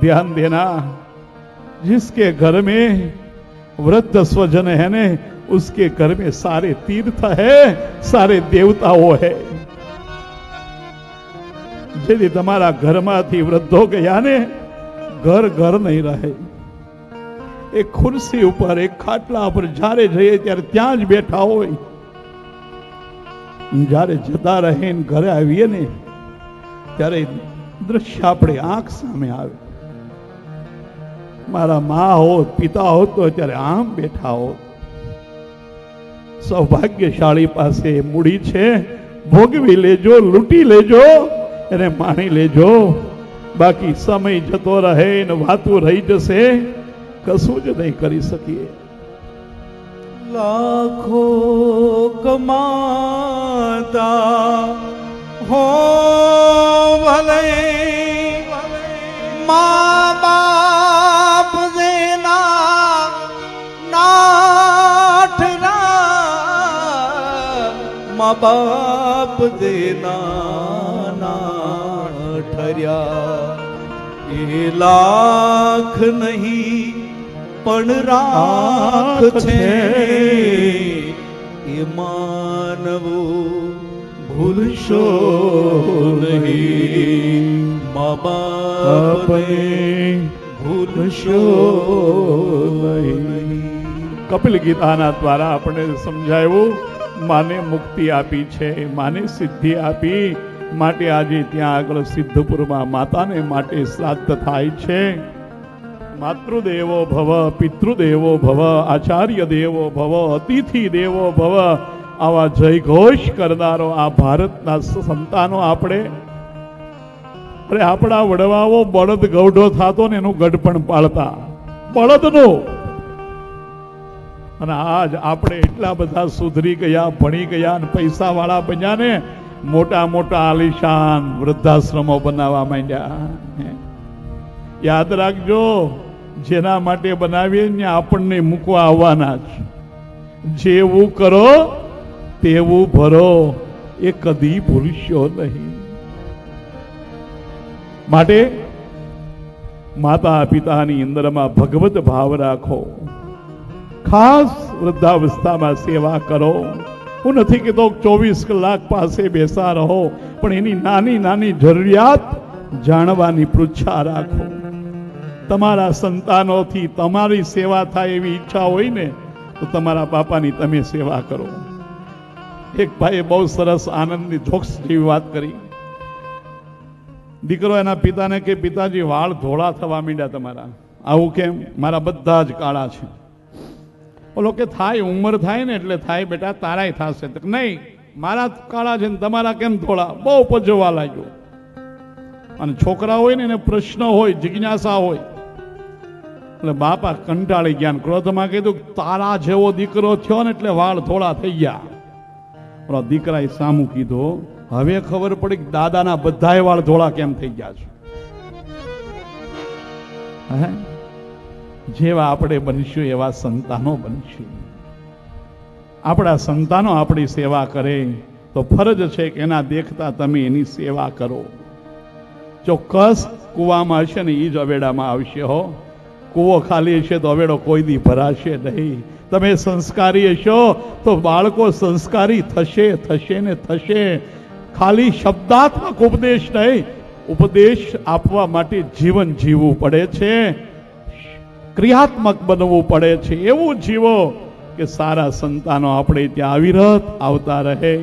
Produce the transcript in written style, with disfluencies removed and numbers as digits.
ध्यान देना, जिसके घर में वृद्ध स्वजन है ने उसके घर में सारे तीर्थ है, सारे देवताओं है। यदि तमारा घर मांथी वृद्धो गया ने घर घर नहीं रहे। एक खुर्सी ऊपर एक खाटला पर जारे जઈએ ત્યારે ત્યાં જ બેઠા હોય, જ્યારે જતા રહે ઘરે આવીએ ને ત્યારે દ્રશ્ય આપણે આંખ સામે આવે। મારા મા હોત પિતા હોત તો ત્યારે આમ બેઠા હોત। સૌભાગ્યશાળી પાસે મૂડી છે, ભોગવી લેજો, લૂંટી લેજો, એને માણી લેજો। બાકી સમય જતો રહે ને વાતું રહી જશે, કશું જ નહીં કરી શકીએ। લાખો કમાતા હો ભલે મા બાપ દેના નાઠરા, મા બાપ દેના નાઠર્યા। એ લાખ નહીં પણ રાખ છે, એ માનવો ભૂલશો નહીં, મા બાપને ભૂલશો નહીં। કપિલ ગીતાના દ્વારા આપણે સમજાવ્યું, માને મુક્તિ આપી છે, માને સિદ્ધિ આપી માટે આજે ત્યાં આગળ સિદ્ધપુરમાં માતાને માટે શ્રાદ્ધ થાય છે। માતૃદેવો ભવ, પિતૃદેવો ભવ, આચાર્ય દેવો ભવ, અતિથિ દેવો ભવ, આવા જયઘોષ કરનારો આ ભારતના સંતાનો આપણે, અરે આપણા વડવાઓ બળદ ગૌઢો થતો ને એનું ગઢપણ પાળતા, બળદનો। અને આજ આપણે એટલા બધા સુધરી ગયા, ભણી ગયા અને પૈસા વાળા બન્યા ને મોટા મોટા આલિશાન વૃદ્ધાશ્રમો બનાવવા માંડ્યા। યાદ રાખજો, જેના માટે બનાવીએ ને આપણને મૂકવા આવવાના જ। જેવું કરો તેવું ભરો, એ કદી ભૂલશો નહીં। માટે માતા પિતાની અંદરમાં ભગવત ભાવ રાખો, ખાસ વૃદ્ધાવસ્થામાં સેવા કરો। હું નથી કહેતો 24 કલાક પાસે બેસા રહો, પણ એની નાની નાની જરૂરિયાત જાણવાની પૃચ્છા રાખો। તમારા સંતાનોથી તમારી સેવા થાય એવી ઈચ્છા હોય ને તો તમારા બાપાની તમે સેવા કરો। એક ભાઈએ બહુ સરસ આનંદની જોક્સ જેવી વાત કરી। દીકરો એના પિતાને કે પિતાજી વાળ ધોળા થવા માંડ્યા તમારા, આવું કેમ? મારા બધા જ કાળા છે। ઓલો કે થાય, ઉંમર થાય ને એટલે થાય બેટા, તારાય થશે। નહીં, મારા કાળા છે ને તમારા કેમ ધોળા? બહુ પજવવા લાગ્યો। અને છોકરા હોય ને એને પ્રશ્ન હોય, જિજ્ઞાસા હોય, એટલે બાપા કંટાળી ગયા, ક્રોધમાં કીધું તારા જેવો દીકરો થયો ને એટલે વાળ થોડા થઈ ગયા। ઓલા દીકરાએ સામું કીધું, હવે ખબર પડી કે દાદાના બધાય વાળ ધોળા કેમ થઈ ગયા છે। જેવા આપણે બનશું એવા સંતાનો બનશું। આપણા સંતાનો આપણી સેવા કરે તો ફરજ છે કે એના દેખતા તમે એની સેવા કરો। ચોક્કસ કૂવામાં હશે ને એ જ અવેડામાં આવશે હો। કૂવો ખાલી હશે તો અવેડો કોઈ દી ભરાશે નહીં। તમે સંસ્કારી હશો તો બાળકો સંસ્કારી થશે, થશે ને થશે। ખાલી શબ્દાત્મક ઉપદેશ નહીં, ઉપદેશ આપવા માટે જીવન જીવવું પડે છે, ક્રિયાત્મક બનવું પડે છે। એવું જીવો કે સારા સંતાનો આપણે ત્યાં અવિરત આવતા રહે।